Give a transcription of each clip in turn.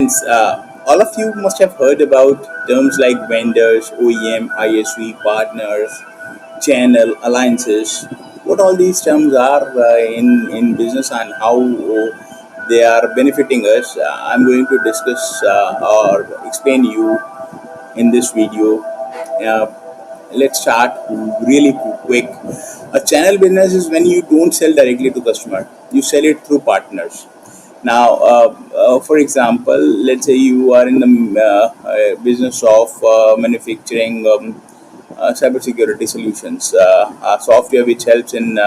Friends, all of you must have heard about terms like vendors, OEM, ISV, partners, channel, alliances. What all these terms are in business and how they are benefiting us. I'm going to discuss or explain you in this video. Uh, let's start really quick. A channel business is when you don't sell directly to customer, you sell it through partners. Now, for example, let's say you are in the business of manufacturing cybersecurity solutions, software which helps in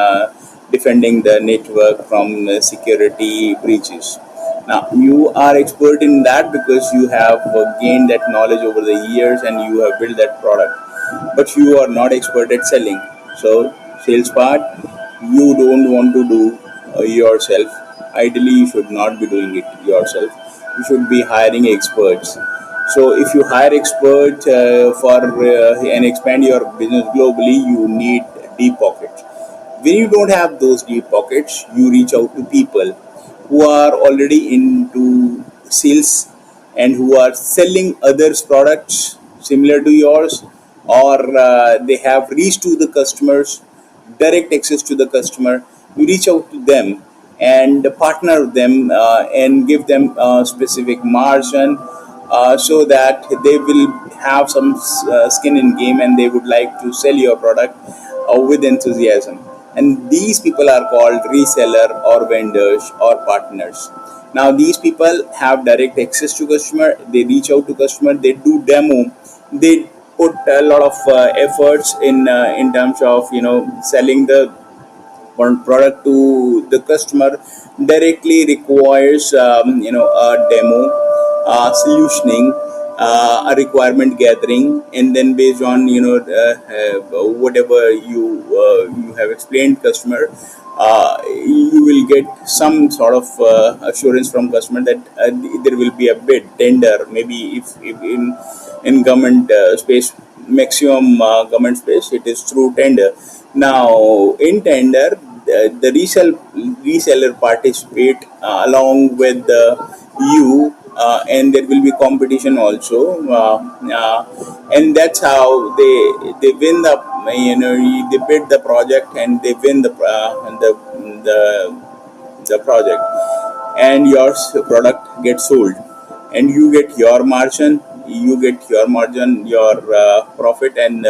defending the network from security breaches. Now, you are expert in that because you have gained that knowledge over the years and you have built that product, but you are not expert at selling. So, sales part, you don't want to do yourself. Ideally, you should not be doing it yourself. You should be hiring experts. So if you hire experts for and expand your business globally, you need deep pockets. When you don't have those deep pockets, you reach out to people who are already into sales and who are selling others products similar to yours, or they have reached to the customers, direct access to the customer. You reach out to them and partner with them and give them a specific margin, so that they will have some skin in game and they would like to sell your product with enthusiasm. And these people are called reseller or vendors or partners. Now these people have direct access to customer. They reach out to customer, they do demo, they put a lot of efforts in terms of selling the one product to the customer. Directly requires a demo, solutioning, a requirement gathering, and then based on whatever you have explained customer, you will get some sort of assurance from customer that there will be a bid tender. Maybe if in government space, maximum government space, it is through tender. Now in tender, the reseller participate along with you, and there will be competition also, and that's how they win the, they bid the project and they win the project, and your product gets sold, and you get your margin, your profit, and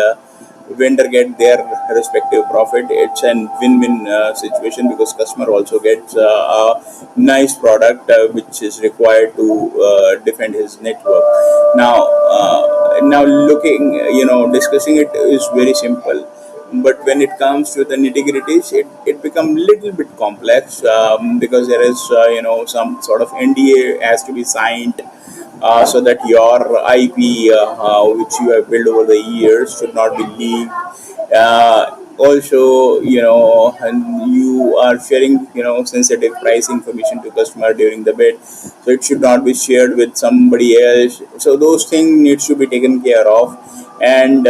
vendor get their respective profit. It's a win-win situation because customer also gets a nice product which is required to defend his network. Now looking, discussing it is very simple, but when it comes to the nitty-gritties, it becomes a little bit complex, because there is some sort of NDA has to be signed, so that your IP, which you have built over the years, should not be leaked. Also, and you are sharing, sensitive price information to customer during the bid, so it should not be shared with somebody else. So those things needs to be taken care of, and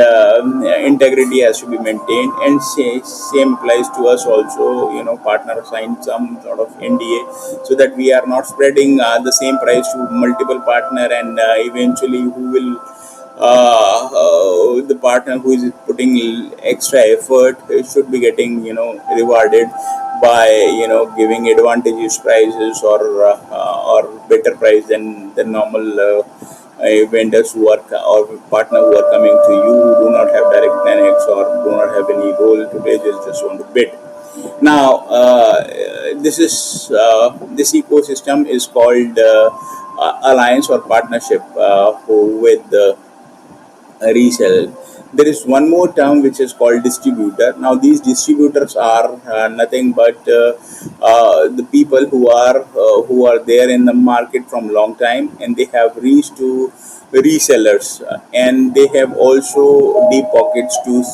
integrity has to be maintained. And same applies to us also. Partner signed some sort of NDA, so that we are not spreading the same price to multiple partner, and eventually who will the partner who is putting extra effort should be getting rewarded by giving advantageous prices, or better price than the normal vendors who are or partner who are coming to you, who do not have direct connects or do not have any role to play, just want to bid. Now, this ecosystem is called alliance or partnership with resell. There is one more term which is called distributor. Now these distributors are nothing but the people who are there in the market from long time, and they have reached to resellers, and they have also deep pockets to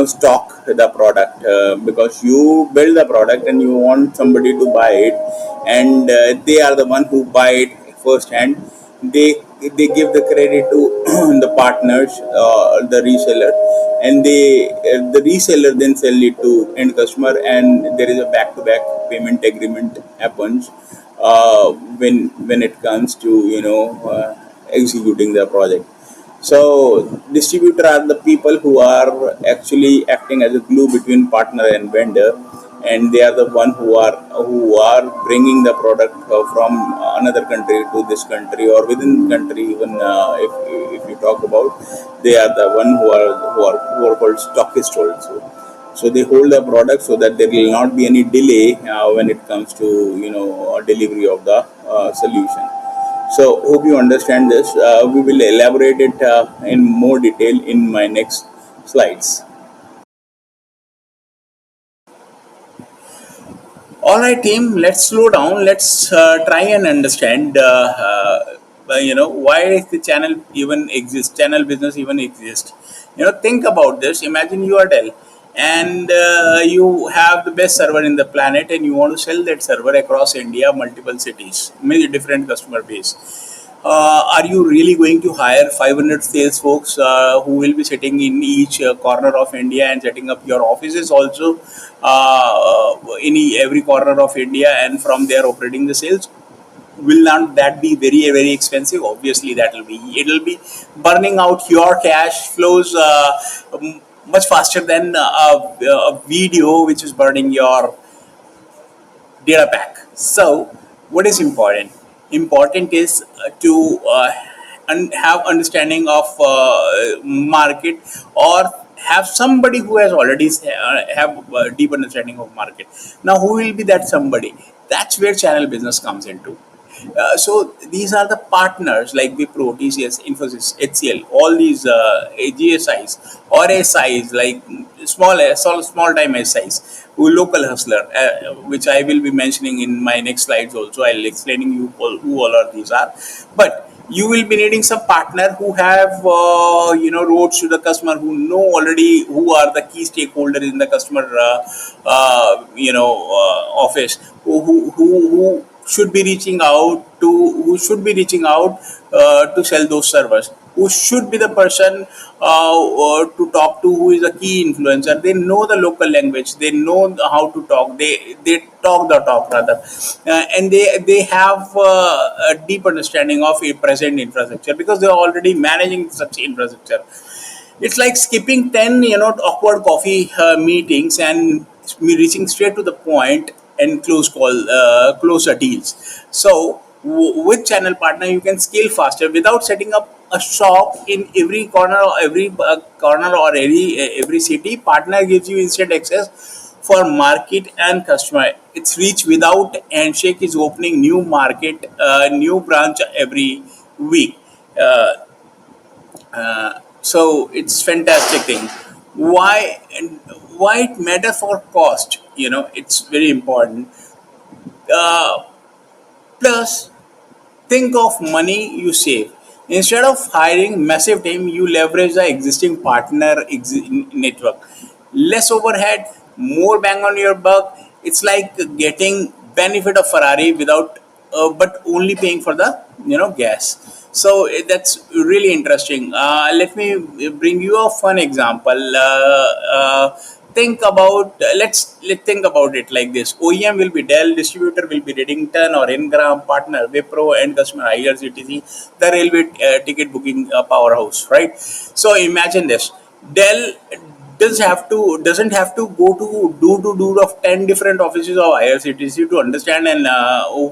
stock the product, because you build the product and you want somebody to buy it, and they are the one who buy it first hand. They give the credit to the partners, the reseller, and the reseller then sell it to end customer, and there is a back to back payment agreement happens. when it comes to executing the project. So distributor are the people who are actually acting as a glue between partner and vendor, and they are the one who are bringing the product from another country to this country or within the country. Even if you talk about, they are the one who are called stockists also. So they hold the product so that there will not be any delay when it comes to delivery of the solution. So hope you understand this. We will elaborate it in more detail in my next slides. All right, team. Let's slow down. Let's try and understand. Why the channel even exists. Channel business even exists. Think about this. Imagine you are Dell, and you have the best server in the planet, and you want to sell that server across India, multiple cities, many different customer base. Are you really going to hire 500 sales folks who will be sitting in each corner of India and setting up your offices also in every corner of India, and from there operating the sales? Will not that be very expensive? Obviously, it'll be burning out your cash flows much faster than a video which is burning your data pack. So, what is important? Important is to have understanding of market, or have somebody who has already have deep understanding of market. Now, who will be that somebody? That's where channel business comes into. So these are the partners like Wipro, TCS, Infosys, HCL, all these GSIs or SIs, like small time SIs, who local hustler, which I will be mentioning in my next slides also. I'll explaining you who all of these are. But you will be needing some partner who have roads to the customer, who know already who are the key stakeholders in the customer office, who should be reaching out to sell those servers, who should be the person to talk to, who is a key influencer. They know the local language, they know how to talk, they talk the talk rather, and they have a deep understanding of a present infrastructure, because they're already managing such infrastructure. It's like skipping 10 awkward coffee meetings and reaching straight to the point and closer deals. So with channel partner, you can scale faster without setting up a shop in every corner or every city. Partner gives you instant access for market and customer. Its reach without handshake is opening new market, new branch every week. uh, so it's fantastic thing. Why it matter for cost? It's very important. uh, Plus, think of money you save. Instead of hiring massive team, you leverage the existing partner network. Less overhead, more bang on your buck. It's like getting benefit of Ferrari without, but only paying for the gas. So that's really interesting. Let me bring you a fun example. Think about let's think about it like this. OEM will be Dell, distributor will be Redington or Ingram, partner Wipro, and customer IRCTC, the railway ticket booking powerhouse, right? So imagine this. Dell doesn't have to go to do of 10 different offices of IRCTC to understand and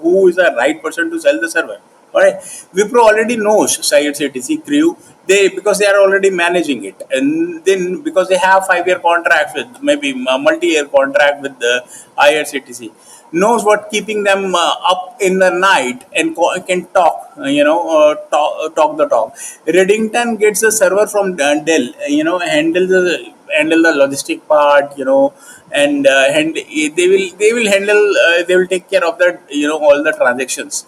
who is the right person to sell the server. All right, Wipro already knows IRCTC crew, they because they are already managing it, and then because they have 5-year contracts with, maybe a multi-year contract with the IRCTC, knows what keeping them up in the night and can talk, talk the talk. Reddington gets the server from Dell, handle the logistic part, and they will take care of that, all the transactions.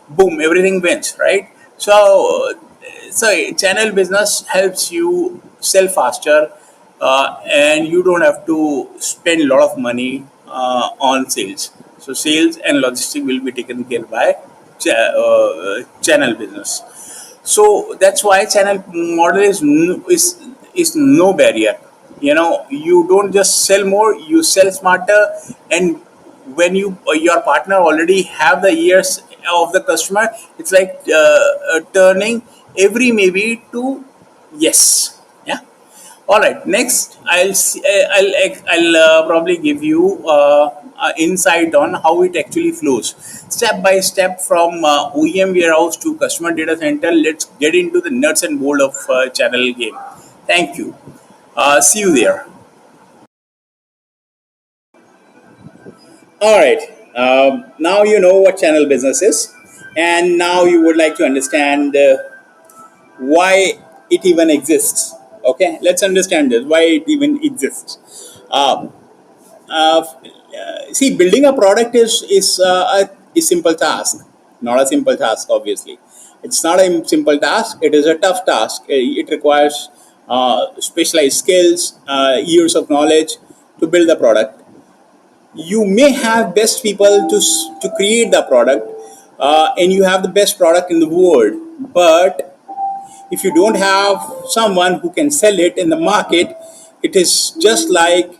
Boom, everything wins, right? So channel business helps you sell faster, and you don't have to spend a lot of money on sales. So sales and logistics will be taken care by channel business. So that's why channel model is no barrier. You don't just sell more, you sell smarter. And when your partner already have the ears of the customer, it's like turning every maybe to yes. Yeah. All right. Next, I'll probably give you insight on how it actually flows, step by step from OEM warehouse to customer data center. Let's get into the nuts and bolt of channel game. Thank you. See you there. All right. Now you know what channel business is, and now you would like to understand why it even exists. Okay, let's understand this. Why it even exists. Um, See, building a product is a simple task, not a simple task. Obviously, it's not a simple task. It is a tough task. It requires specialized skills, years of knowledge to build the product. You may have best people to create the product, and you have the best product in the world, but if you don't have someone who can sell it in the market, it is just like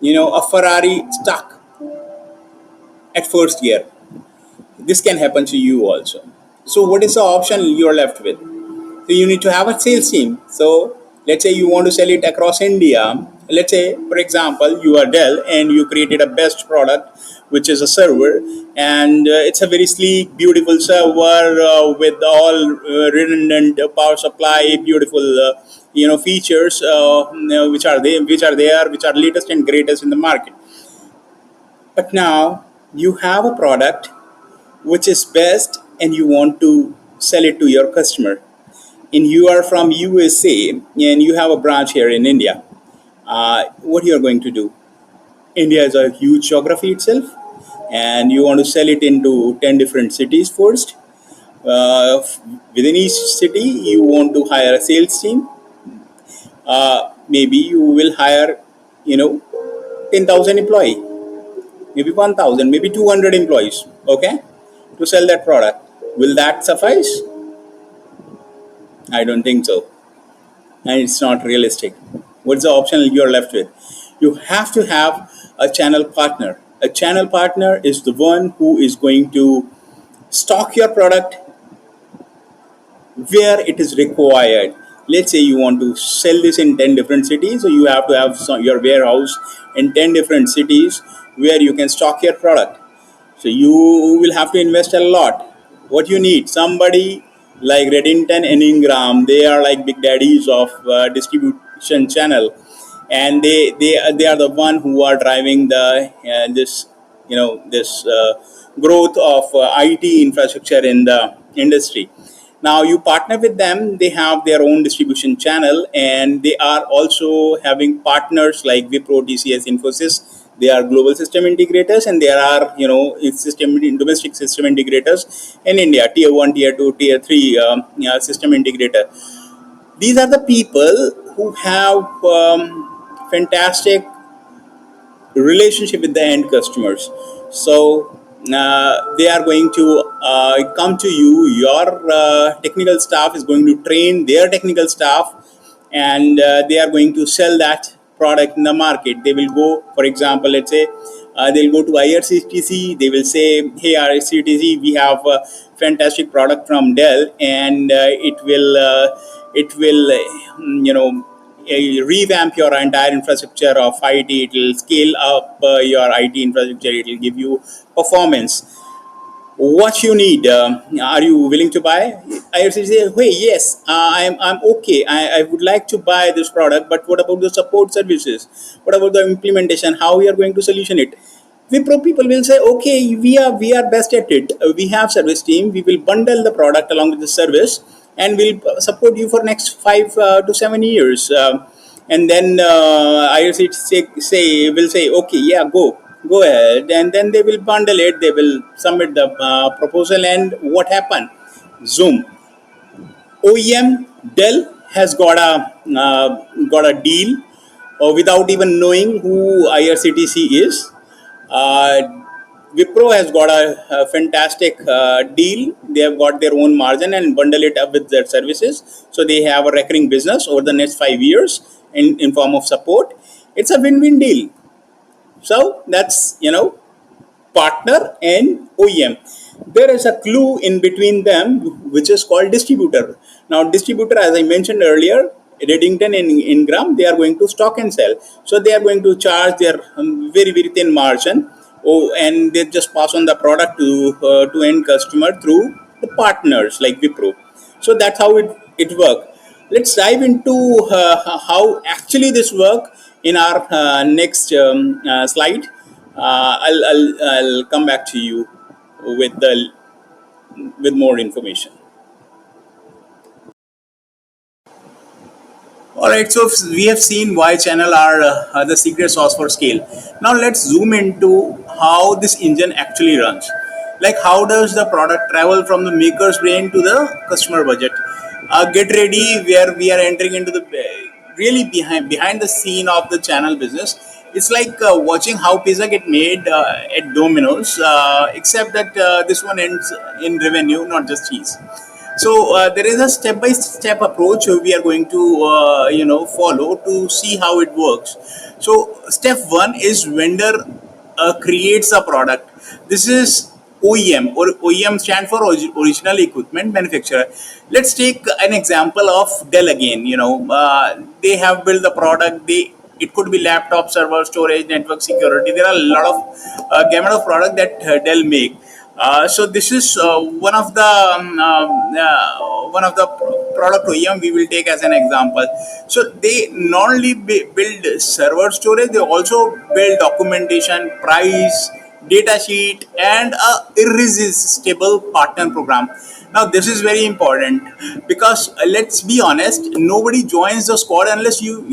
a Ferrari stuck at first gear. This can happen to you also. So what is the option you're left with? So you need to have a sales team. So let's say you want to sell it across India. Let's say, for example, you are Dell and you created a best product, which is a server, and it's a very sleek, beautiful server with all redundant power supply, beautiful, features, which are latest and greatest in the market. But now you have a product which is best, and you want to sell it to your customer, and you are from USA and you have a branch here in India. What you are going to do? India is a huge geography itself, and you want to sell it into 10 different cities first. Within each city, you want to hire a sales team. Maybe you will hire, 10,000 employee, maybe 1,000, maybe 200 employees, okay, to sell that product. Will that suffice? I don't think so. And it's not realistic. What's the option you're left with? You have to have a channel partner. A channel partner is the one who is going to stock your product where it is required. Let's say you want to sell this in 10 different cities, so you have to have your warehouse in 10 different cities where you can stock your product. So you will have to invest a lot. What you need? Somebody like Reddington and Ingram. They are like big daddies of distribution channel, and they are the one who are driving the this growth of IT infrastructure in the industry. Now you partner with them. They have their own distribution channel, and they are also having partners like Wipro, TCS, Infosys. They are global system integrators, and there are domestic system integrators in India, tier one, tier two, tier three system integrator. These are the people who have fantastic relationship with the end customers. So they are going to come to you. Your technical staff is going to train their technical staff, and they are going to sell that product in the market. They will go, for example, let's say they'll go to IRCTC. They will say, "Hey, IRCTC, we have a fantastic product from Dell, and it will revamp your entire infrastructure of IT. It will scale up your IT infrastructure. It will give you performance. What you need? Are you willing to buy?" I say, "Hey, yes, I'm okay. I would like to buy this product, but what about the support services? What about the implementation? How we are going to solution it?" Wipro people will say, "Okay, we are best at it. We have service team. We will bundle the product along with the service, and we'll support you for next 5 to 7 years." And then IRC will say, "Okay, yeah, go ahead," and then they will bundle it. They will submit the proposal, and what happened? Zoom. OEM Dell has got a deal without even knowing who IRCTC is. Uh, Wipro has got a fantastic deal. They have got their own margin and bundle it up with their services. So they have a recurring business over the next 5 years in form of support. It's a win-win deal. So that's partner and OEM. There is a clue in between them, which is called distributor. Now, distributor, as I mentioned earlier, Reddington and Ingram, they are going to stock and sell. So they are going to charge their very, very thin margin. Oh, and they just pass on the product to end customer through the partners like Wipro. So that's how it works. Let's dive into how actually this work in our next slide. I'll come back to you with the with more information. All right, so we have seen why channel are the secret sauce for scale. Now let's zoom into how this engine actually runs. Like how does the product travel from the maker's brain to the customer budget? Get ready, where we are entering into the really behind the scene of the channel business. It's like watching how pizza get made at Domino's, except that this one ends in revenue, not just cheese. So there is a step-by-step approach we are going to follow to see how it works. So step one is vendor creates a product. This is OEM, or OEM stand for original equipment manufacturer. Let's take an example of Dell again. They have built the product. It could be laptop, server, storage, network security. There are a lot of gamut of product that Dell make. So this is one of the product OEM we will take as an example. So they not only build server storage, they also build documentation, price, data sheet, and a irresistible partner program. Now this is very important because let's be honest, nobody joins the squad unless you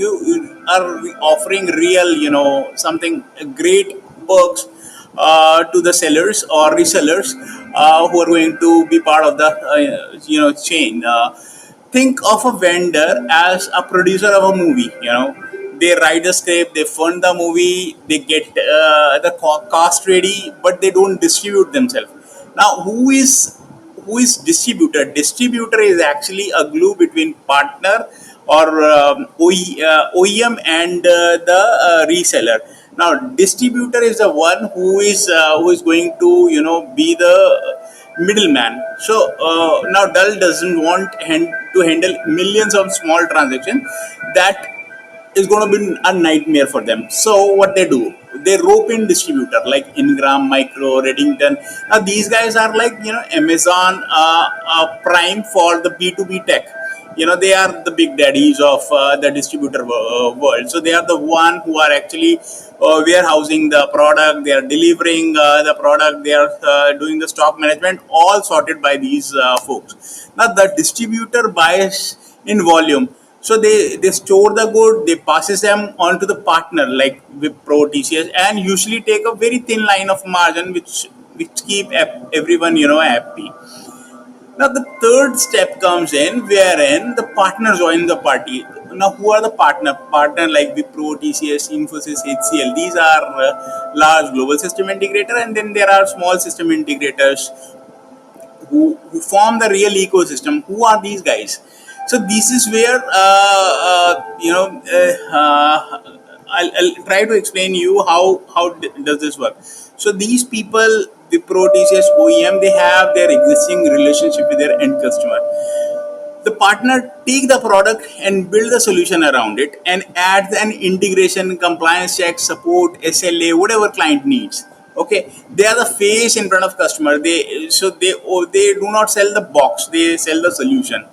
are offering real, something great perks to the sellers or resellers who are going to be part of the chain. Think of a vendor as a producer of a movie. They write the script, they fund the movie, they get the cast ready, but they don't distribute themselves. Now, who is distributor? Distributor is actually a glue between partner or OEM and the reseller. Now, distributor is the one who is going to be the middleman. So now Dell doesn't want to handle millions of small transactions. That is going to be a nightmare for them. So what they do, they rope in distributor like Ingram, Micro, Reddington. Now these guys are like Amazon Prime for the B2B tech. They are the big daddies of the distributor world. So they are the one who are actually warehousing the product. They are delivering the product. They are doing the stock management, all sorted by these folks. Now the distributor buys in volume. So they store the good, they passes them on to the partner like Wipro, TCS, and usually take a very thin line of margin, which keep everyone happy. Now the third step comes in, wherein the partner join the party. Now who are the partner? Partner like Wipro, TCS, Infosys, HCL. These are large global system integrator, and then there are small system integrators who form the real ecosystem. Who are these guys? So this is where I'll try to explain you how does this work. So these people, the Pro TCS OEM, they have their existing relationship with their end customer. The partner take the product and build the solution around it and adds an integration, compliance check, support, SLA, whatever client needs. Okay, they are the face in front of customer. They do not sell the box, they sell the solution.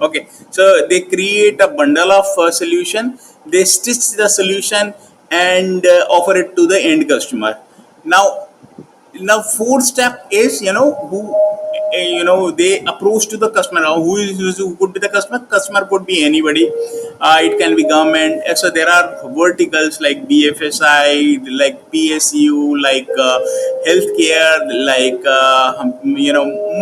Okay, so they create a bundle of solution, they stitch the solution and offer it to the end customer. Now now fourth step is who they approach to the customer. Now who could be the customer could be anybody. It can be government. So there are verticals like BFSI, like PSU, like healthcare, like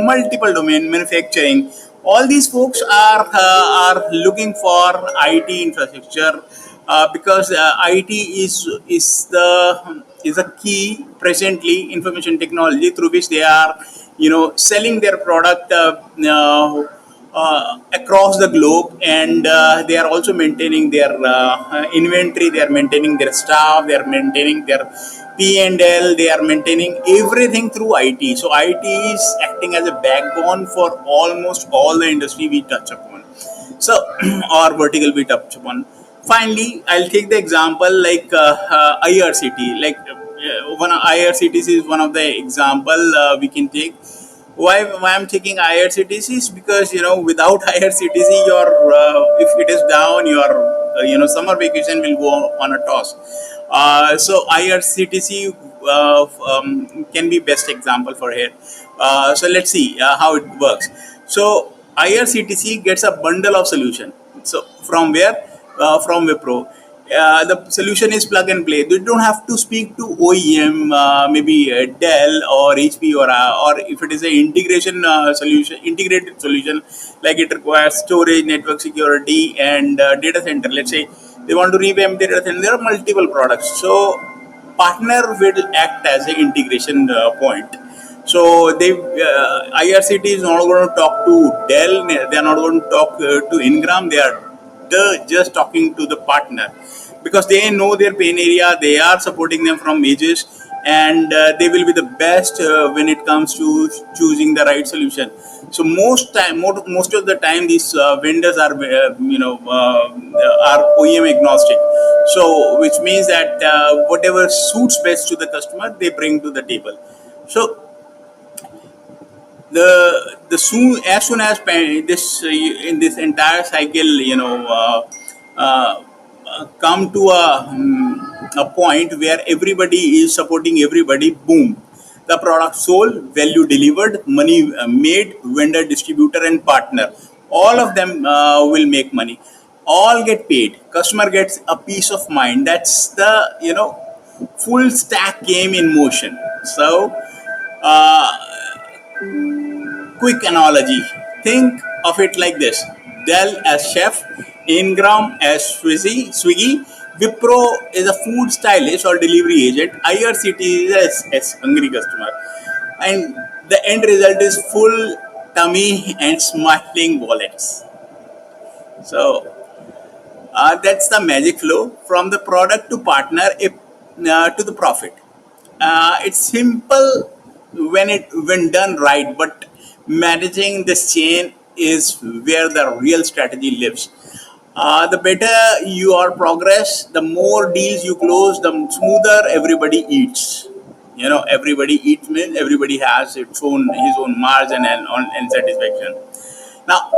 multiple domain, manufacturing. All these folks are looking for IT infrastructure, because IT is a key presently information technology through which they are selling their product across the globe, and they are also maintaining their inventory, they are maintaining their staff, they are maintaining their P&L, they are maintaining everything through IT. So IT is acting as a backbone for almost all the industry we touch upon. So or vertical we touch upon. Finally, I'll take the example like IRCT. Like one IRCTC is one of the example we can take. Why I'm taking IRCTC is because without IRCTC, your if it is down, your summer vacation will go on a toss. So IRCTC can be best example for here. So let's see how it works. So IRCTC gets a bundle of solution. So from where? From Wipro. The solution is plug and play. They don't have to speak to OEM, maybe Dell or HP, or if it is an integrated solution, like it requires storage, network security, and data center. Let's say they want to revamp their data center. There are multiple products. So partner will act as an integration point. So IRCT is not going to talk to Dell. They are not going to talk to Ingram. They are just talking to the partner, because they know their pain area. They are supporting them from ages, and they will be the best when it comes to choosing the right solution. So most of the time, these vendors are are OEM agnostic. So which means that whatever suits best to the customer, they bring to the table. So the soon as soon as this in this entire cycle, come to a point where everybody is supporting everybody. Boom, the product sold, value delivered, money made. Vendor, distributor, and partner, all of them will make money, all get paid, customer gets a peace of mind. That's the full stack game in motion. So uh, quick analogy. Think of it like this: Dell as chef, Ingram as Swiggy, Wipro is a food stylist or delivery agent, IRCT is a hungry customer. And the end result is full tummy and smiling wallets. So that's the magic flow from the product to partner, to the profit. It's simple when done right, but managing this chain is where the real strategy lives. The better your progress, the more deals you close, the smoother everybody eats. Everybody eats means everybody has his own margin and satisfaction. Now,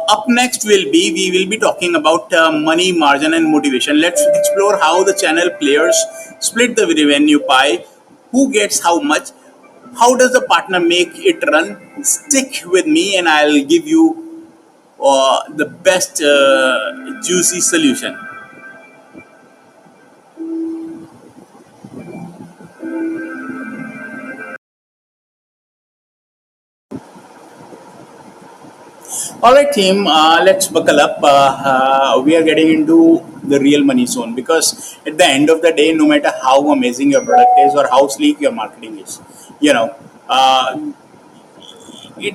up next we will be talking about money, margin, and motivation. Let's explore how the channel players split the revenue pie, who gets how much, how does the partner make it run. Stick with me, and I'll give you the best juicy solution. All right, team, let's buckle up. We are getting into the real money zone, because at the end of the day, no matter how amazing your product is or how sleek your marketing is, you know, uh, it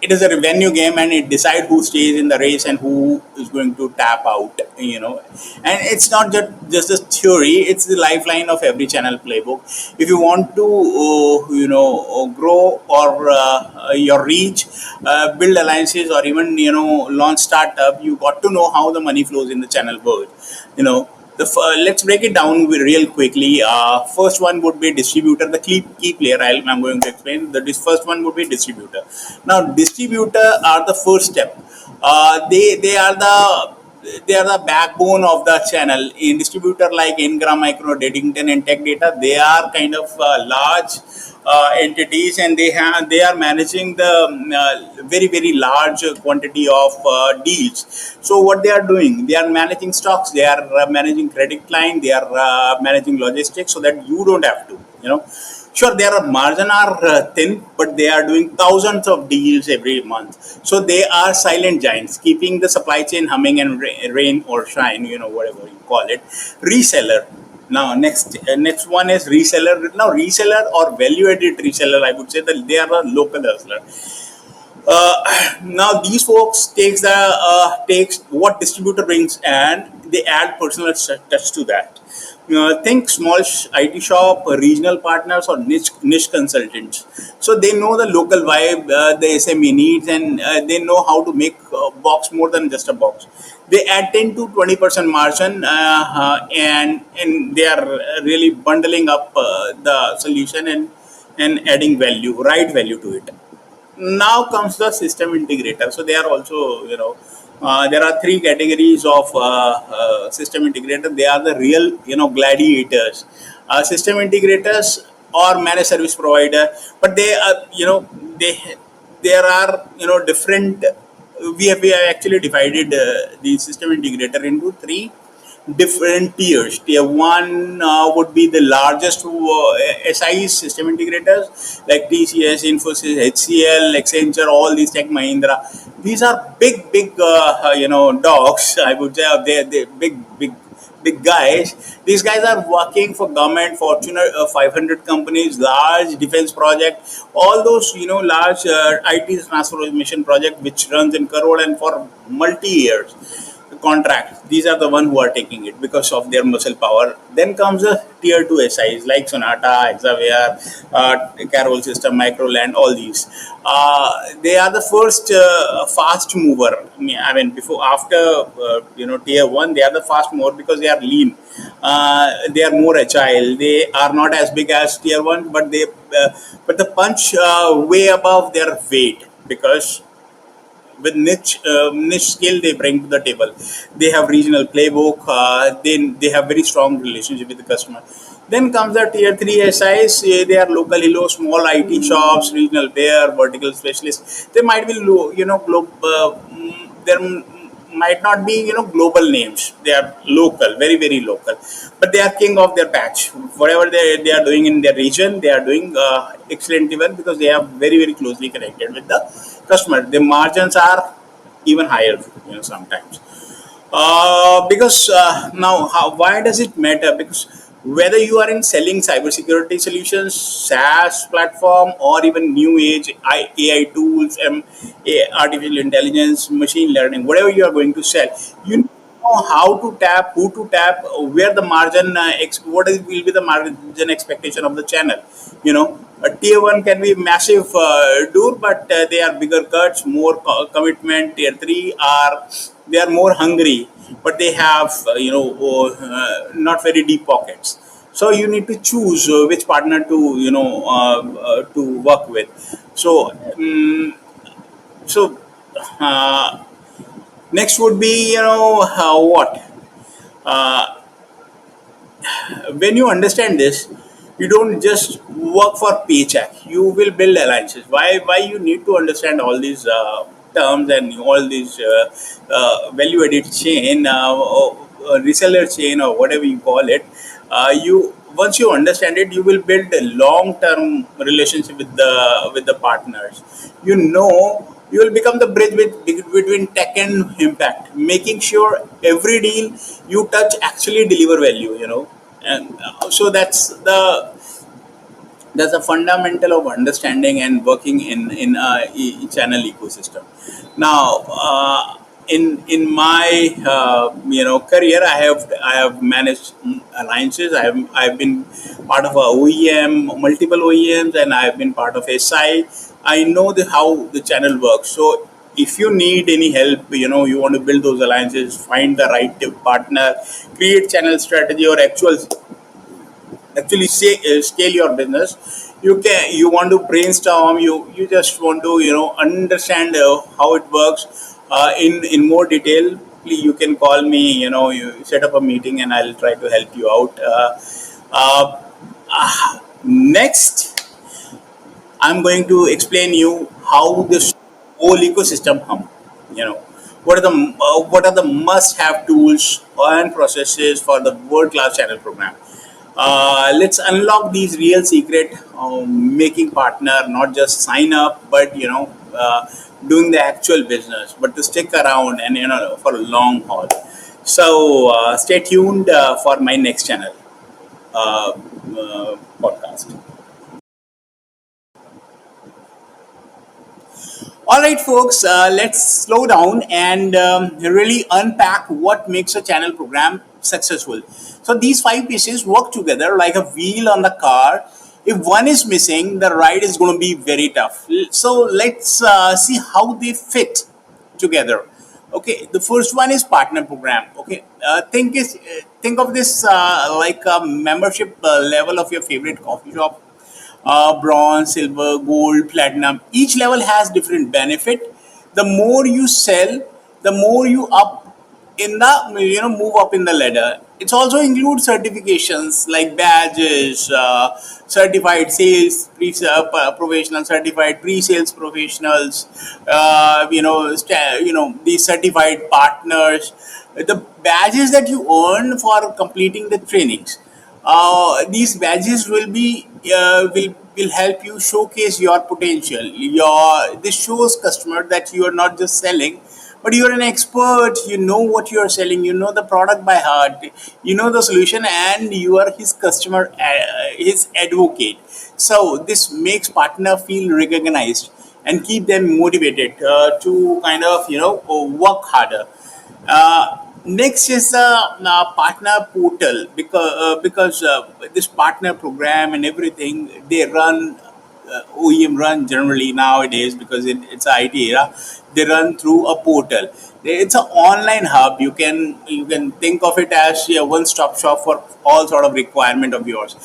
it is a revenue game, and it decides who stays in the race and who is going to tap out. And it's not just a theory; it's the lifeline of every channel playbook. If you want to, grow or your reach, build alliances, or even launch startup, you got to know how the money flows in the channel world. You know let's break it down real quickly. First one would be distributor, the key player. I'm going to explain. This first one would be distributor. Now, distributor are the first step. They are the backbone of the channel. In distributor like Ingram Micro, Dedington, and Tech Data, they are kind of large entities, and they are managing the very large quantity of deals. So what they are doing, they are managing stocks, they are managing credit line, they are managing logistics, so that you don't have to. Sure, their margin are thin, but they are doing thousands of deals every month. So they are silent giants, keeping the supply chain humming and rain or shine, whatever you call it. Reseller. Now, next one is reseller. Now, reseller or value-added reseller, I would say that they are a local hustler. Now these folks takes what distributor brings and they add personal touch to that. Think small IT shop, regional partners, or niche consultants. So they know the local vibe, the SME needs, and they know how to make a box more than just a box. They add 10 to 20% margin, and they are really bundling up the solution and adding value, right value to it. Now comes the system integrator. So they are also, there are three categories of system integrator. They are the real, gladiators, system integrators or managed service provider. But they are, they there are, different. We have actually divided the system integrator into three different tiers. Tier one would be the largest SI system integrators like TCS, Infosys, HCL, Accenture, all these Tech Mahindra. These are big dogs. I would say they big guys. These guys are working for government, Fortune 500 companies, large defense project, all those large IT transformation project which runs in crore and for multi years contract. These are the one who are taking it because of their muscle power. Then comes the tier two SIs like Sonata, Exavia, Carol System, Microland, all these. They are the first fast mover. I mean, before after tier one, they are the fast mover because they are lean. They are more agile. They are not as big as tier one, but but the punch way above their weight because with niche skill they bring to the table. They have regional playbook. They have very strong relationship with the customer. Then comes the tier three SIs. They are local hello, small IT shops, regional bear, vertical specialists. They might be low, there might not be global names. They are local, very very local, but they are king of their patch. Whatever they are doing in their region, they are doing excellently well because they are very very closely connected with the customer. The margins are even higher, sometimes. Because now, why does it matter? Because whether you are in selling cybersecurity solutions, SaaS platform, or even new age AI tools, artificial intelligence, machine learning, whatever you are going to sell, you know how to tap, who to tap, where the margin, will be the margin expectation of the channel. A tier one can be massive door, but they are bigger cuts, more commitment. Tier three are they are more hungry, but they have not very deep pockets. So you need to choose which partner to work with. So so uh, next would be what uh, when you understand this, you don't just work for paycheck. You will build alliances. Why you need to understand all these terms and all these value added chain, reseller chain, or whatever you call it. You Once you understand it, you will build a long term relationship with the partners. You will become the bridge between tech and impact, making sure every deal you touch actually deliver value. And so that's a fundamental of understanding and working in a channel ecosystem. Now, in my career, I have managed alliances. I've been part of a OEM, multiple OEMs, and I've been part of SI. I know how the channel works. So if you need any help, you want to build those alliances, find the right partner, create channel strategy, or actually scale your business. You want to brainstorm, you just want to understand how it works in more detail. Please, you can call me. You set up a meeting and I'll try to help you out. Uh, Next, I'm going to explain you how this whole ecosystem hum. You know, what are the must-have tools and processes for the world-class channel program. Let's unlock these real secret, making partner not just sign up, but doing the actual business, but to stick around and for a long haul. So stay tuned for my next channel podcast. All right, folks, let's slow down and really unpack what makes a channel program successful. So, these five pieces work together like a wheel on the car. If one is missing, the ride is going to be very tough. So, let's see how they fit together. Okay, the first one is partner program. Okay, think of this like a membership level of your favorite coffee shop. Bronze, silver, gold, platinum. Each level has different benefit. The more you sell, the more you up in the move up in the ladder. It also includes certifications like badges, certified sales professional, certified pre-sales professionals, these certified partners. The badges that you earn for completing the trainings, these badges will help you showcase your potential. This shows customer that you are not just selling, but you're an expert. You know what you are selling. You know the product by heart. You know the solution, and you are his customer, his advocate. So this makes partner feel recognized and keep them motivated to kind of work harder. Next is the partner portal, because this partner program and everything they run, OEM run generally nowadays, because it's a IT era. They run through a portal. It's an online hub. You can think of it as a one-stop shop for all sort of requirement of yours.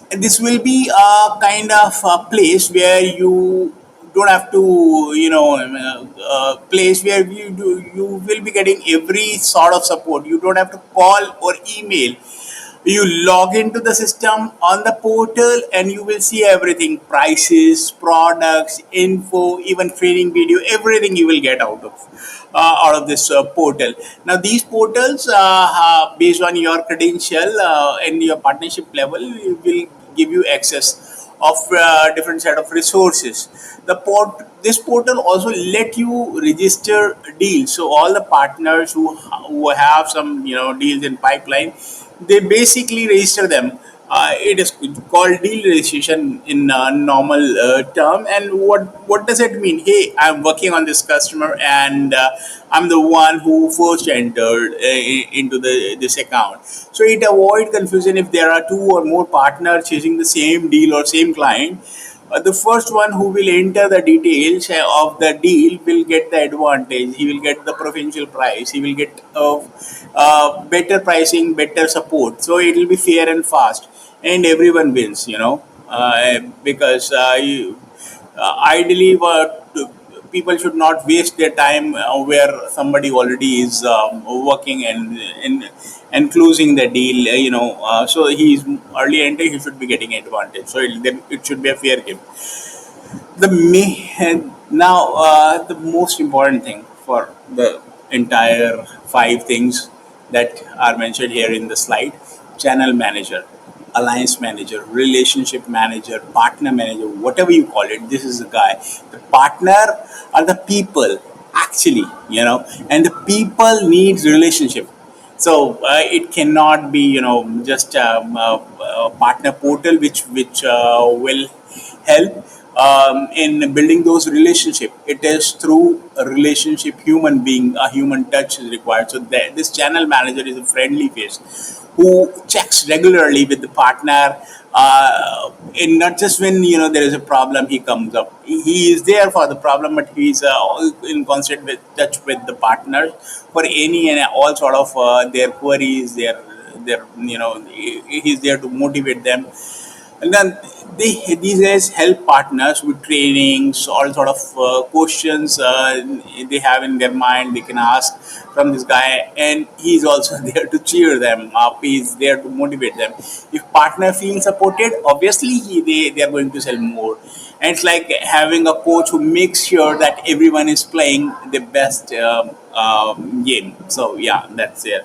This will be a kind of a place where you don't have to place where you will be getting every sort of support. You don't have to call or email. You log into the system on the portal and you will see everything: prices, products, info, even training video. Everything you will get out of this portal. Now these portals, based on your credential and your partnership level, will give you access of different set of resources. This portal also let you register deals. So all the partners who have some deals in pipeline, they basically register them. It is called deal registration in normal term. And what does it mean? Hey, I'm working on this customer, and I'm the one who first entered into this account. So it avoid confusion if there are two or more partners chasing the same deal or same client. The first one who will enter the details of the deal will get the advantage. He will get the preferential price. He will get better pricing, better support. So it will be fair and fast, and everyone wins. Because ideally, people should not waste their time where somebody already is working and closing the deal. So he's early entry. He should be getting advantage. So it should be a fair game. The most important thing for the entire five things that are mentioned here in the slide: channel manager, alliance manager, relationship manager, partner manager, whatever you call it. This is the guy. The partner are the people, actually. And the people needs relationship. So it cannot be just a partner portal which will help in building those relationship. It is through a relationship, human being, a human touch is required. So this channel manager is a friendly face who checks regularly with the partner, and not just when there is a problem he comes up. He is there for the problem, but he is in constant touch with the partner for any and all sort of their queries, their he's there to motivate them. And then these guys help partners with trainings, all sort of questions they have in their mind. They can ask from this guy, and he's also there to cheer them up. He's there to motivate them. If partner feels supported, obviously they are going to sell more. And it's like having a coach who makes sure that everyone is playing the best game. So yeah, that's it.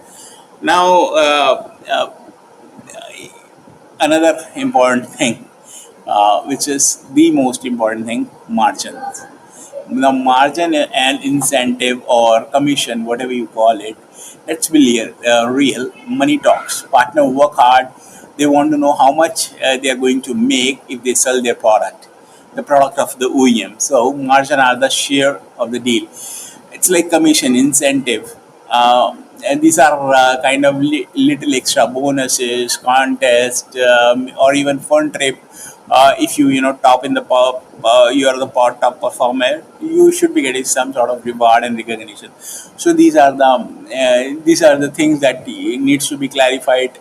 Now. Another important thing, which is the most important thing: margins. The margin and incentive or commission, whatever you call it, let's be real. Money talks. Partner work hard. They want to know how much they are going to make if they sell their product. the product of the OEM. So margin are the share of the deal. It's like commission incentive. And these are kind of little extra bonuses, contest, or even fun trip. If you top in the pop, you are the top performer. You should be getting some sort of reward and recognition. So these are the things that needs to be clarified.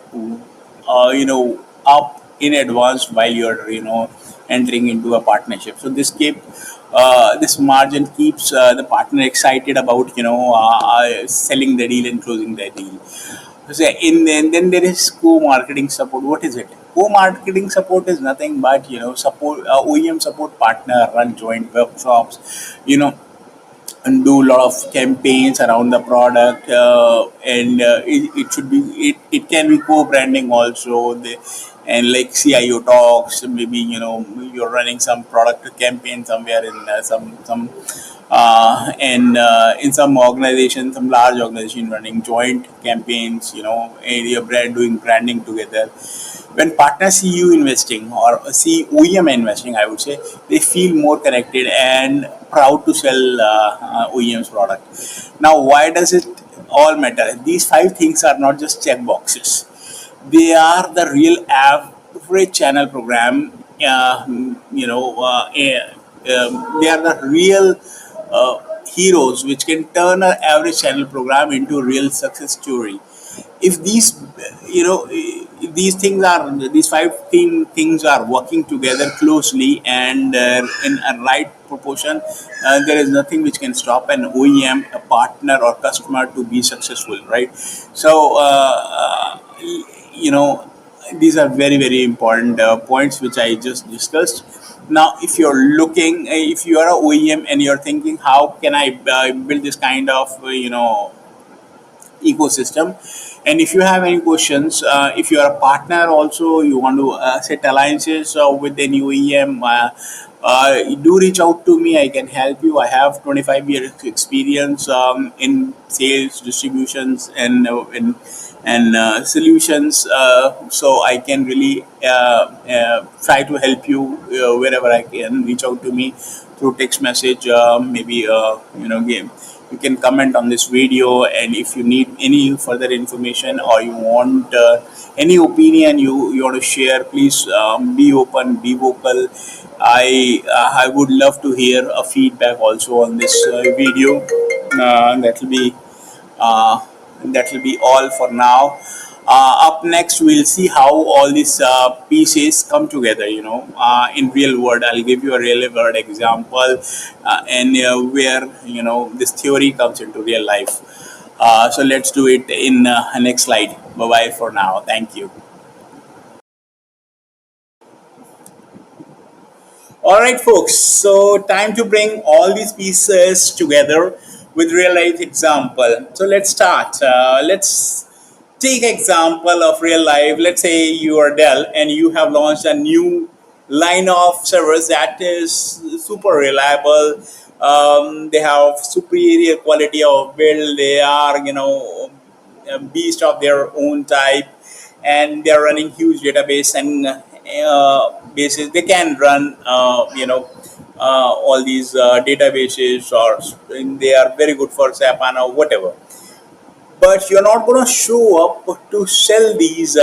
Up in advance while you're entering into a partnership. So this margin keeps the partner excited about selling the deal and closing the deal. So and then there is co-marketing support. What is it? Co-marketing support is nothing but support, OEM support partner run joint workshops, and do a lot of campaigns around the product, and it should be it can be co-branding also. And like CIO talks, maybe you're running some product campaign somewhere in some and in some organization, some large organization running joint campaigns, and you're doing branding together. When partners see you investing or see OEM investing, I would say they feel more connected and proud to sell OEM's product. Now, why does it all matter? These five things are not just check boxes. They are the real average channel program. They are the real heroes which can turn an average channel program into a real success story. If these things are working together closely and in a right proportion, there is nothing which can stop an OEM, a partner or customer to be successful, right? So these are very very important points which I just discussed. Now, if you are a OEM and you're thinking, how can I build this kind of ecosystem? And if you have any questions, if you are a partner also, you want to set alliances with any OEM, do reach out to me. I can help you. I have 25 years experience in sales, distributions, and solutions. So I can really try to help you wherever I can. Reach out to me through text message, maybe game. You can comment on this video, and if you need any further information or you want any opinion you want to share, please be open, be vocal. I would love to hear a feedback also on this video. Uh, that will be all for now. Up next, we'll see how all these pieces come together. In real world, I'll give you a real world example, and where this theory comes into real life. So let's do it in next slide. Bye bye for now. Thank you. All right, folks. So time to bring all these pieces together with real life example. So let's start. Let's take example of real life. Let's say you are Dell and you have launched a new line of servers that is super reliable. They have superior quality of build. They are a beast of their own type, and they are running huge database and bases. They can run all these databases, or they are very good for SAP or whatever. But you're not going to show up to sell these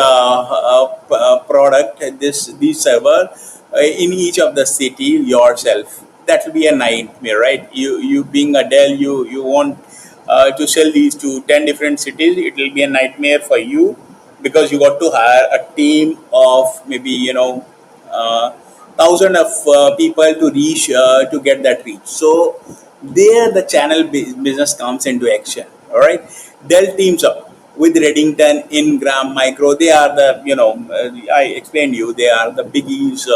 product, these server in each of the city yourself. That will be a nightmare, right? You being a Dell, you want to sell these to 10 different cities. It will be a nightmare for you, because you got to hire a team of maybe thousand of people to reach, to get that reach. So there the channel business comes into action. All right, Dell teams up with Reddington, Ingram Micro. They are the I explained you, they are the biggies,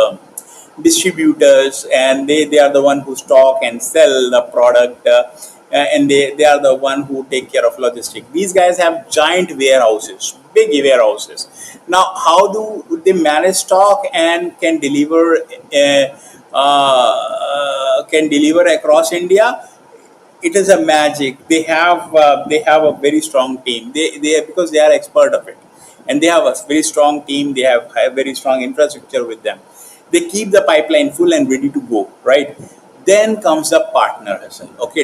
distributors, and they are the one who stock and sell the product, and they are the one who take care of logistics. These guys have giant warehouses, big warehouses. Now, how do they manage stock and can deliver across India? It is a magic. They have a very strong team. They because they are expert of it, and they have a very strong team. They have a very strong infrastructure with them. They keep the pipeline full and ready to go, right? Then comes the partner hustle. Okay,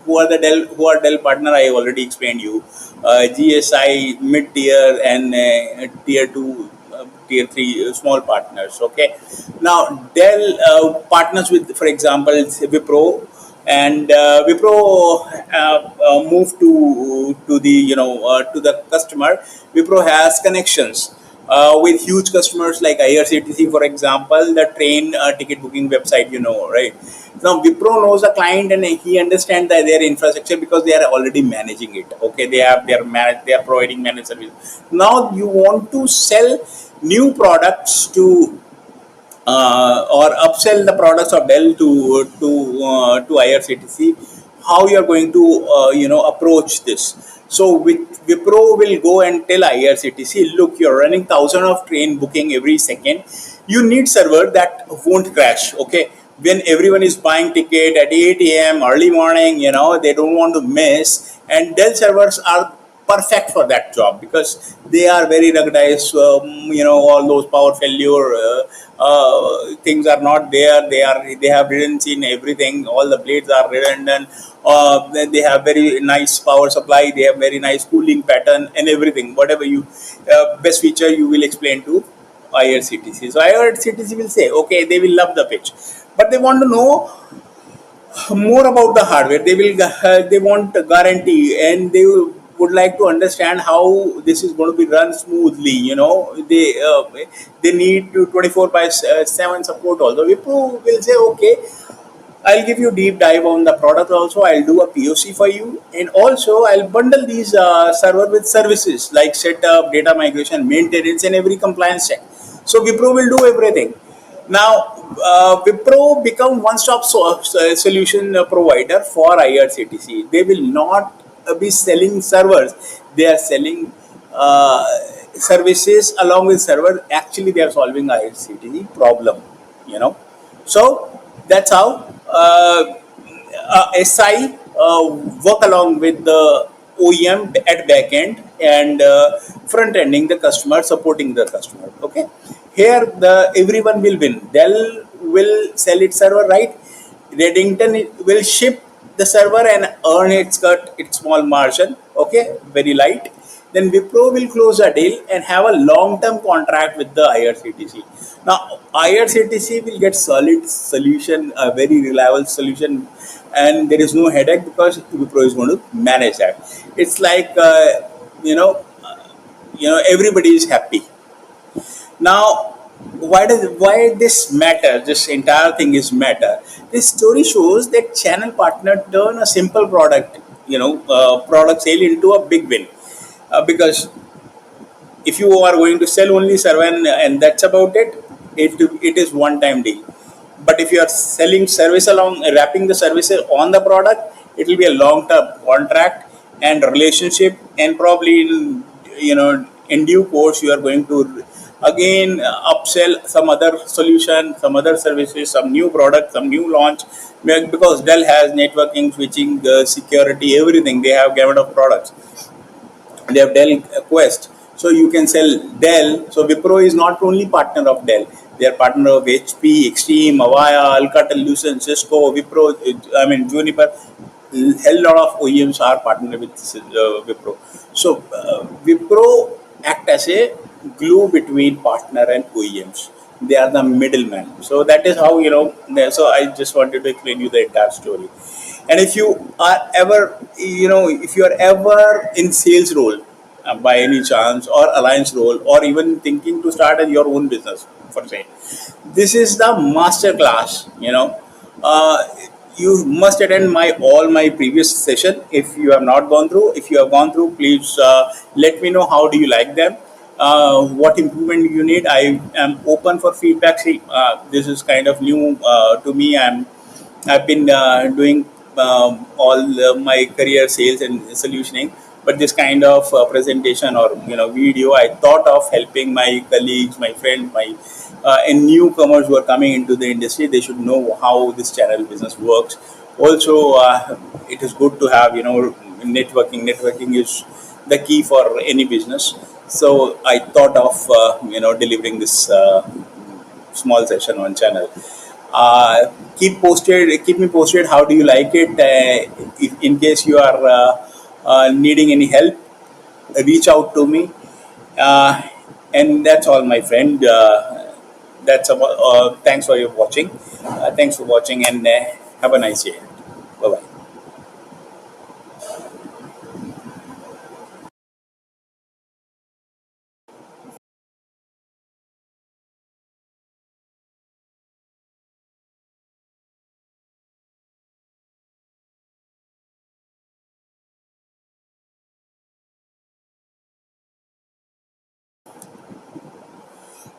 who are Dell partner? I already explained you. GSI, mid tier, and tier two, tier three small partners. Okay, now Dell partners with, for example, Wipro, and Wipro moved to the to the customer. Wipro has connections with huge customers like IRCTC, for example, the train ticket booking website, right? Now, Wipro knows the client and he understands that their infrastructure because they are already managing it. Okay, they are providing managed service. Now, you want to sell new products to or upsell the products of Dell to IRCTC, how you are going to approach this. So with Wipro will go and tell IRCTC, look, you're running thousands of train booking every second. You need server that won't crash. Okay, when everyone is buying ticket at 8 a.m. early morning, they don't want to miss, and Dell servers are perfect for that job because they are very ruggedized. All those power failure things are not there. They have redundancy in everything. All the blades are redundant. They have very nice power supply. They have very nice cooling pattern and everything. Whatever you best feature you will explain to IRCTC. So IRCTC will say, okay, they will love the pitch, but they want to know more about the hardware. They want a guarantee, and would like to understand how this is going to be run smoothly. They need to 24 by 7 support. Also, Wipro will say, okay, I'll give you deep dive on the product. Also, I'll do a POC for you, and also I'll bundle these server with services like setup, data migration, maintenance, and every compliance check. So Wipro will do everything. Now, Wipro become one-stop solution provider for IRCTC. They will not be selling servers; they are selling services along with server. Actually, they are solving IRCTC problem. So that's how SI work along with the OEM at back end and front ending the customer, supporting the customer. Okay, here the everyone will win. Dell will sell its server, right? Redington will ship the server and earn its cut, its small margin. Okay, very light. Then Wipro will close a deal and have a long-term contract with the IRCTC. Now, IRCTC will get solid solution, a very reliable solution, and there is no headache because Wipro is going to manage that. It's like everybody is happy. Now, why this matter? This entire thing is matter. This story shows that channel partner turn a simple product, product sale into a big win, because if you are going to sell only server and that's about it is one time deal. But if you are selling service along, wrapping the services on the product, it will be a long term contract and relationship, and probably in due course you are going to again upsell some other solution, some other services, some new product, some new launch, because Dell has networking, switching, security, everything. They have gamut of products. They have Dell Quest, so you can sell Dell. So Wipro is not only partner of Dell; they are partner of HP, Extreme, Avaya, Alcatel, Lucent, Cisco, Wipro. Juniper. Hell lot of OEMs are partner with Wipro. So Wipro act as a glue between partner and OEMs. They are the middleman. So that is how So I just wanted to explain you the entire story. And if you are ever, if you are ever in sales role by any chance, or alliance role, or even thinking to start your own business, for say, this is the master class. Uh, you must attend all my previous session if you have not gone through. If you have gone through, please let me know how do you like them, what improvement you need. I am open for feedback. See, this is kind of new to me. I've been doing all my career sales and solutioning, but this kind of presentation or video, I thought of helping my colleagues, my friends, my and newcomers who are coming into the industry. They should know how this channel business works. Also, it is good to have networking. Networking is the key for any business. So I thought of delivering this small session on channel. Keep me posted. How do you like it? If, in case you are needing any help, reach out to me. Uh, and that's all, my friend. That's about. Thanks for your watching. Thanks for watching, and have a nice day. Bye bye.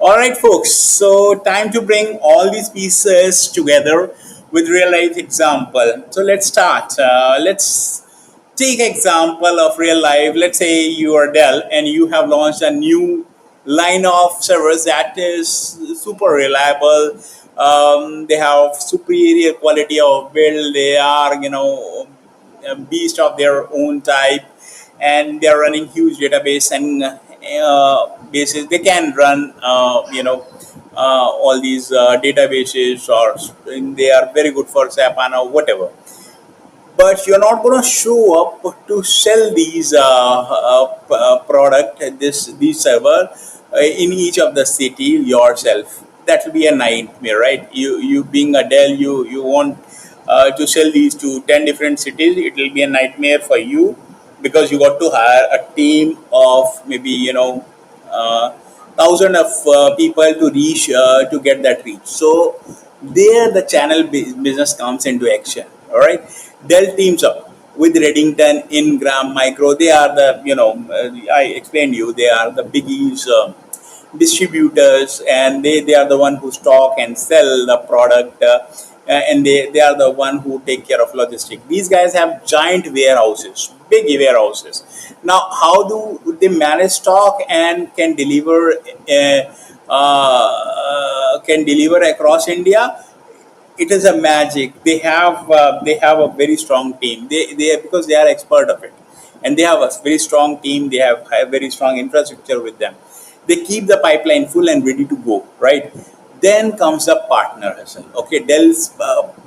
All right, folks. So, time to bring all these pieces together with real life example. So, let's start. Let's take example of real life. Let's say you are Dell and you have launched a new line of servers that is super reliable. They have superior quality of build. They are, a beast of their own type, and they are running huge database and bases. They can run all these databases, or they are very good for SAP or whatever. But you're not going to show up to sell these product, these server in each of the city yourself. That will be a nightmare, right? You being a Dell, you want to sell these to 10 different cities. It will be a nightmare for you, because you got to hire a team of maybe thousand of people to reach, to get that reach. So there the channel business comes into action. All right, Dell teams up with Reddington, Ingram Micro. They are the, I explained you, they are the biggies, distributors, and they are the one who stock and sell the product, and they are the one who take care of logistics. These guys have giant warehouses, big warehouses. Now, how do they manage stock and can deliver across India? It is a magic. They have a very strong team. They because they are expert of it, and they have a very strong team. They have a very strong infrastructure with them. They keep the pipeline full and ready to go. Right. Then comes the partner, Hassan. Okay,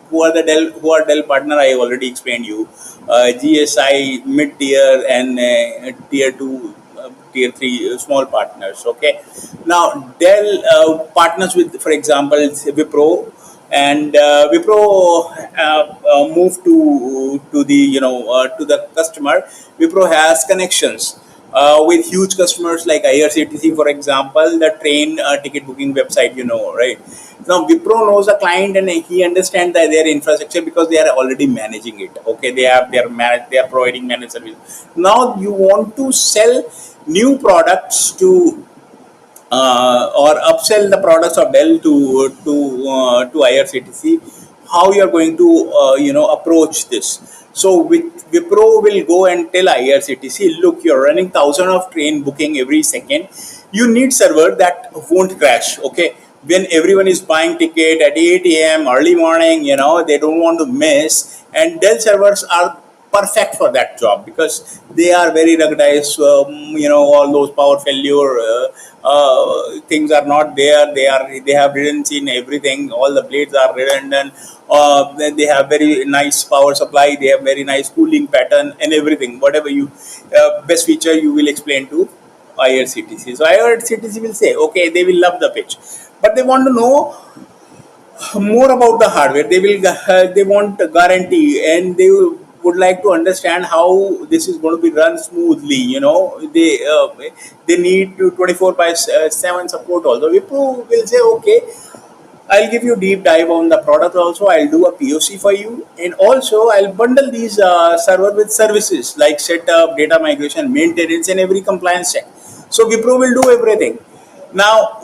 who are Dell partner? I already explained you. GSI, mid tier, and tier two, tier three, small partners. Okay, now Dell partners with, for example, Wipro, and Wipro moved to the, to the customer. Wipro has connections with huge customers like IRCTC, for example, the train ticket booking website, right? Now, Wipro knows the client, and he understands that their infrastructure, because they are already managing it. Okay, they are providing managed service. Now, you want to sell new products to, or upsell the products of Dell to IRCTC. How you are going to approach this? So with Wipro will go and tell IRCTC, look, you're running thousand of train booking every second. You need server that won't crash. Okay, when everyone is buying ticket at 8 a.m. early morning, they don't want to miss, and Dell servers are perfect for that job, because they are very ruggedized. All those power failure things are not there. They have redundancy in everything. All the blades are redundant. They have very nice power supply. They have very nice cooling pattern and everything. Whatever you best feature, you will explain to IRCTC. So IRCTC will say, okay, they will love the pitch, but they want to know more about the hardware. They want a guarantee, and they would like to understand how this is going to be run smoothly. They need to 24 by 7 support. Also, Wipro will say, okay, I'll give you deep dive on the product. Also, I'll do a POC for you, and also I'll bundle these server with services like setup, data migration, maintenance, and every compliance check. So Wipro will do everything. Now,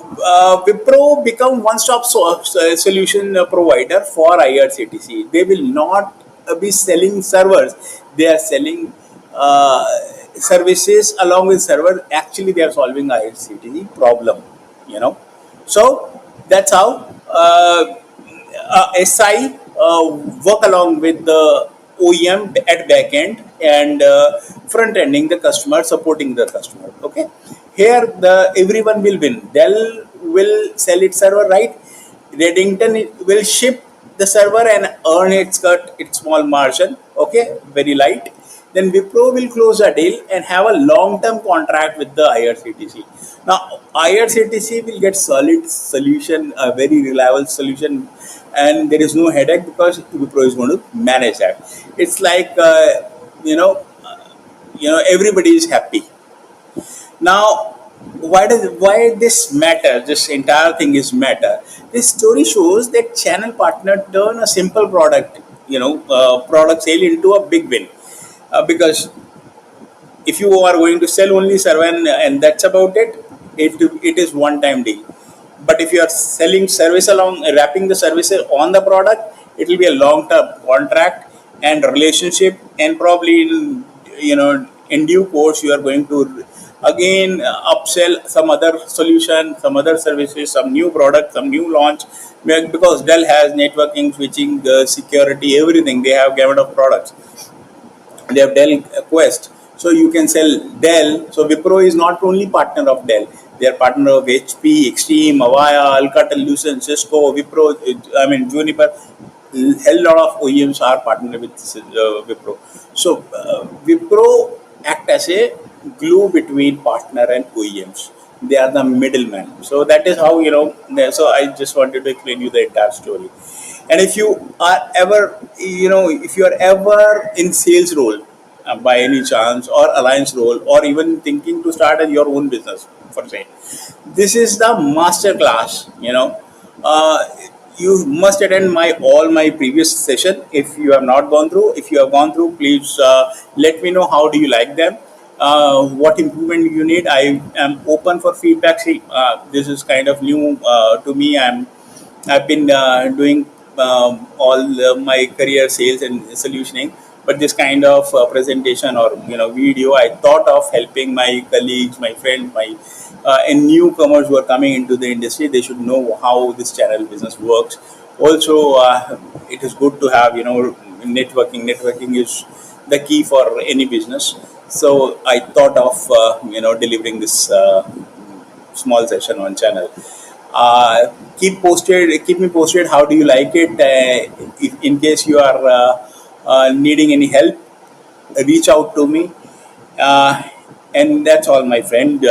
Wipro become one-stop solution provider for IRCTC. They will not be selling servers; they are selling services along with server. Actually, they are solving IRCTC problem. So that's how SI work along with the OEM at back end, and front ending the customer, supporting the customer. Okay, here the everyone will win. Dell will sell its server, right? Redington will ship the server and earn its cut, its small margin, okay, very light. Then Wipro will close a deal and have a long-term contract with the IRCTC. Now, IRCTC will get solid solution, a very reliable solution, and there is no headache because Wipro is going to manage that. It's like you know, everybody is happy. Now, why this matter? This entire thing is matter. This story shows that channel partner turn a simple product, product sale into a big win, because if you are going to sell only server and that's about it, it is one time deal. But if you are selling service along, wrapping the services on the product, it will be a long term contract and relationship, and probably in due course you are going to again upsell some other solution, some other services, some new product, some new launch. Because Dell has networking, switching, security, everything. They have gamut of products. They have Dell Quest, so you can sell Dell. So Wipro is not only partner of Dell; they are partner of HP, Extreme, Avaya, Alcatel, Lucent, Cisco, Wipro. I mean Juniper. Hell lot of OEMs are partner with Wipro. So Wipro act as a glue between partner and OEMs. They are the middleman. So that is how So I just wanted to explain you the entire story. And if you are ever, if you are ever in sales role by any chance, or alliance role, or even thinking to start your own business, for say, this is the master class. Uh, you must attend my all my previous session if you have not gone through. If you have gone through, please let me know how do you like them, what improvement you need. I am open for feedback. See, this is kind of new to me. I've been doing all my career sales and solutioning, but this kind of presentation or video, I thought of helping my colleagues, my friends, my and newcomers who are coming into the industry. They should know how this channel business works. Also, it is good to have networking. Networking is the key for any business. So I thought of delivering this small session on channel. Keep me posted. How do you like it? If, in case you are needing any help, reach out to me. Uh, and that's all, my friend.